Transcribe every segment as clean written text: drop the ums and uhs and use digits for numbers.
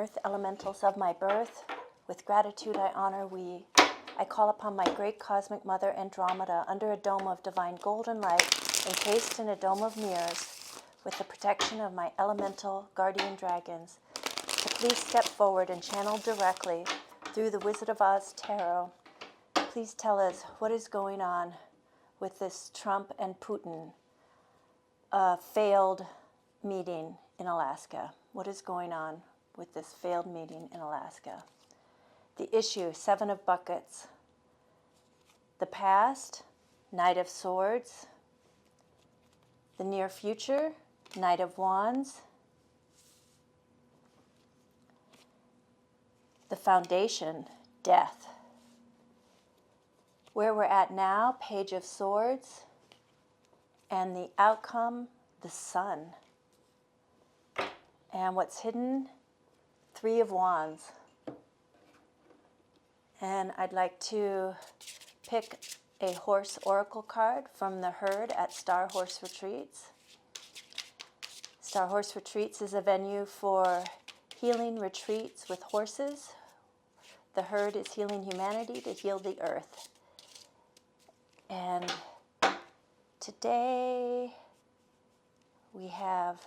Earth elementals of my birth, with gratitude I honor we. I call upon my great cosmic mother Andromeda under a dome of divine golden light, encased in a dome of mirrors, with the protection of my elemental guardian dragons, to please step forward and channel directly through the Wizard of Oz tarot. Please tell us what is going on with this Trump and Putin failed meeting in Alaska. What is going on with this failed meeting in Alaska? The issue, 7 of Buckets. The past, Knight of Swords. The near future, Knight of Wands. The foundation, Death. Where we're at now, Page of Swords. And the outcome, the Sun. And what's hidden, 3 of Wands. And I'd like to pick a horse oracle card from the herd at Star Horse Retreats. Star Horse Retreats is a venue for healing retreats with horses. The herd is healing humanity to heal the earth. And today we have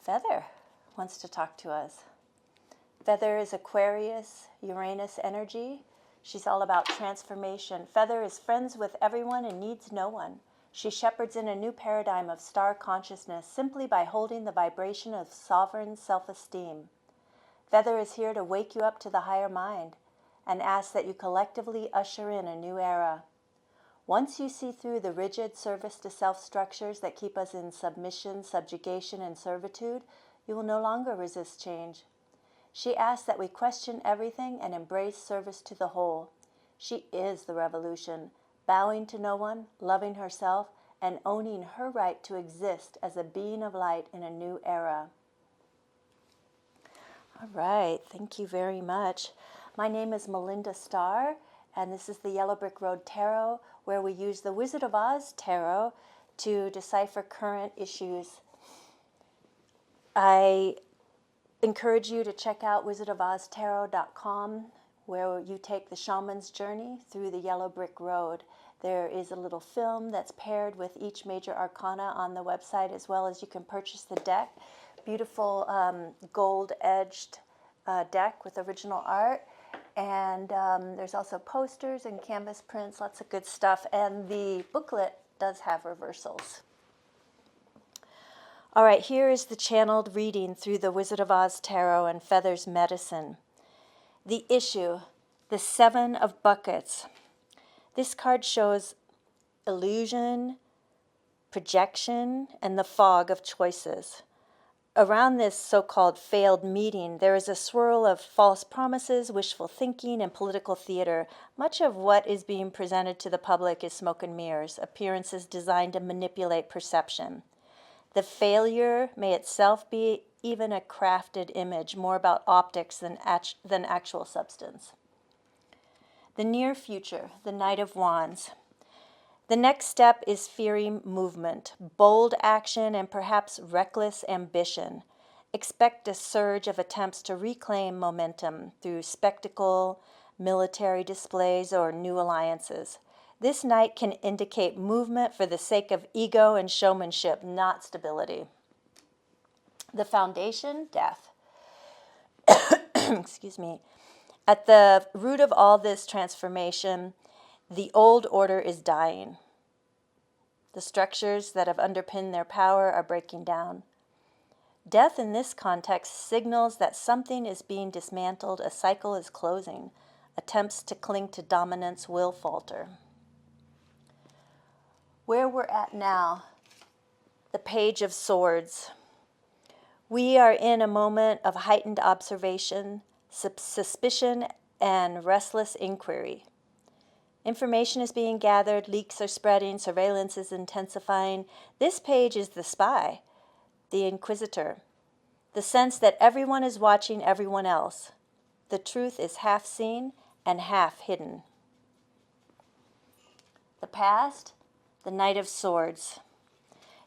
Feather wants to talk to us. Feather is Aquarius, Uranus energy. She's all about transformation. Feather is friends with everyone and needs no one. She shepherds in a new paradigm of star consciousness simply by holding the vibration of sovereign self-esteem. Feather is here to wake you up to the higher mind and ask that you collectively usher in a new era. Once you see through the rigid service to self structures that keep us in submission, subjugation, and servitude, you will no longer resist change. She asks that we question everything and embrace service to the whole. She is the revolution, bowing to no one, loving herself, and owning her right to exist as a being of light in a new era. All right, thank you very much. My name is Melinda Starr, and this is the Yellow Brick Road Tarot, where we use the Wizard of Oz tarot to decipher current issues. I encourage you to check out wizardofoztarot.com, where you take the shaman's journey through the Yellow Brick Road. There is a little film that's paired with each major arcana on the website, as well as you can purchase the deck. Beautiful gold-edged deck with original art. And there's also posters and canvas prints, lots of good stuff. And the booklet does have reversals. All right, here is the channeled reading through the Wizard of Oz Tarot and Feather's Medicine. The issue, the 7 of Buckets. This card shows illusion, projection, and the fog of choices. Around this so-called failed meeting, there is a swirl of false promises, wishful thinking, and political theater. Much of what is being presented to the public is smoke and mirrors, appearances designed to manipulate perception. The failure may itself be even a crafted image, more about optics than actual substance. The near future, the Knight of Wands. The next step is fiery movement, bold action, and perhaps reckless ambition. Expect a surge of attempts to reclaim momentum through spectacle, military displays, or new alliances. This night can indicate movement for the sake of ego and showmanship, not stability. The foundation, Death. Excuse me. At the root of all this transformation, the old order is dying. The structures that have underpinned their power are breaking down. Death in this context signals that something is being dismantled, a cycle is closing. Attempts to cling to dominance will falter. Where we're at now, the Page of Swords. We are in a moment of heightened observation, suspicion, and restless inquiry. Information is being gathered, leaks are spreading, surveillance is intensifying. This page is the spy, the inquisitor, the sense that everyone is watching everyone else. The truth is half seen and half hidden. The past, the Knight of Swords.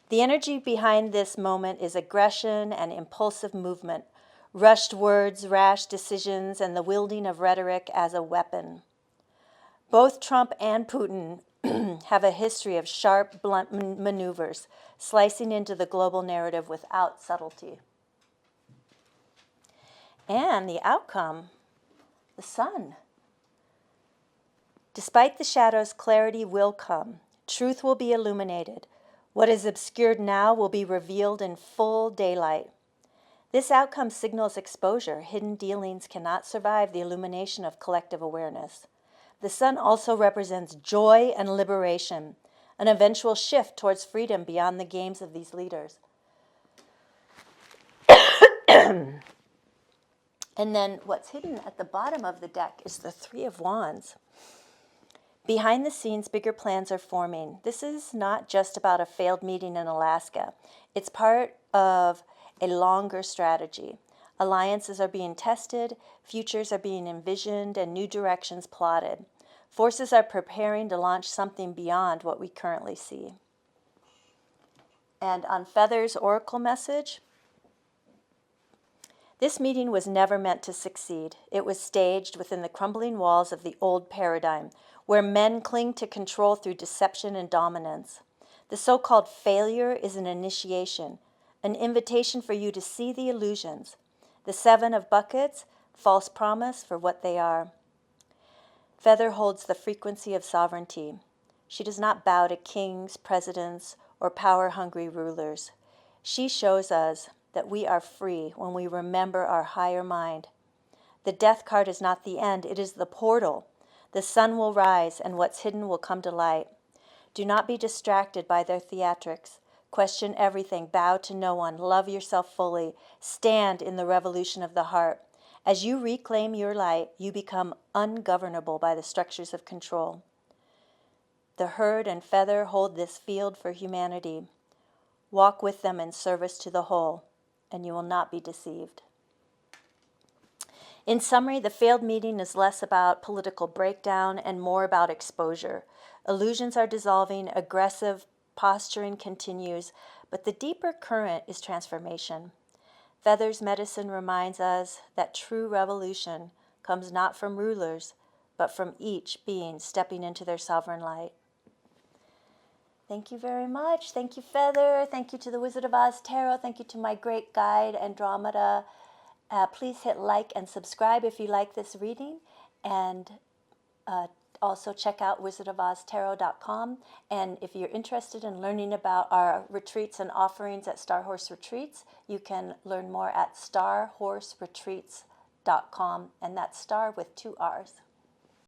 The energy behind this moment is aggression and impulsive movement, rushed words, rash decisions, and the wielding of rhetoric as a weapon. Both Trump and Putin have a history of sharp, blunt maneuvers, slicing into the global narrative without subtlety. And the outcome, the sun. Despite the shadows, clarity will come. Truth will be illuminated. What is obscured now will be revealed in full daylight. This outcome signals exposure. Hidden dealings cannot survive the illumination of collective awareness. The sun also represents joy and liberation, an eventual shift towards freedom beyond the games of these leaders. And then what's hidden at the bottom of the deck is the Three of Wands. Behind the scenes, bigger plans are forming. This is not just about a failed meeting in Alaska. It's part of a longer strategy. Alliances are being tested, futures are being envisioned, and new directions plotted. Forces are preparing to launch something beyond what we currently see. And on Feather's oracle message, this meeting was never meant to succeed. It was staged within the crumbling walls of the old paradigm, where men cling to control through deception and dominance. The so-called failure is an initiation, an invitation for you to see the illusions. The Seven of Buckets, false promise for what they are. Feather holds the frequency of sovereignty. She does not bow to kings, presidents, or power-hungry rulers. She shows us that we are free when we remember our higher mind. The death card is not the end, it is the portal. The sun will rise and what's hidden will come to light. Do not be distracted by their theatrics. Question everything, bow to no one, love yourself fully, stand in the revolution of the heart. As you reclaim your light, you become ungovernable by the structures of control. The herd and feather hold this field for humanity. Walk with them in service to the whole, and you will not be deceived. In summary, the failed meeting is less about political breakdown and more about exposure. Illusions are dissolving, aggressive posturing continues, but the deeper current is transformation. Feather's medicine reminds us that true revolution comes not from rulers, but from each being stepping into their sovereign light. Thank you very much. Thank you, Feather. Thank you to the Wizard of Oz Tarot. Thank you to my great guide, Andromeda. Please hit like and subscribe if you like this reading. And also check out wizardofoztarot.com. And if you're interested in learning about our retreats and offerings at Star Horse Retreats, you can learn more at starhorseretreats.com. And that's star with 2 R's.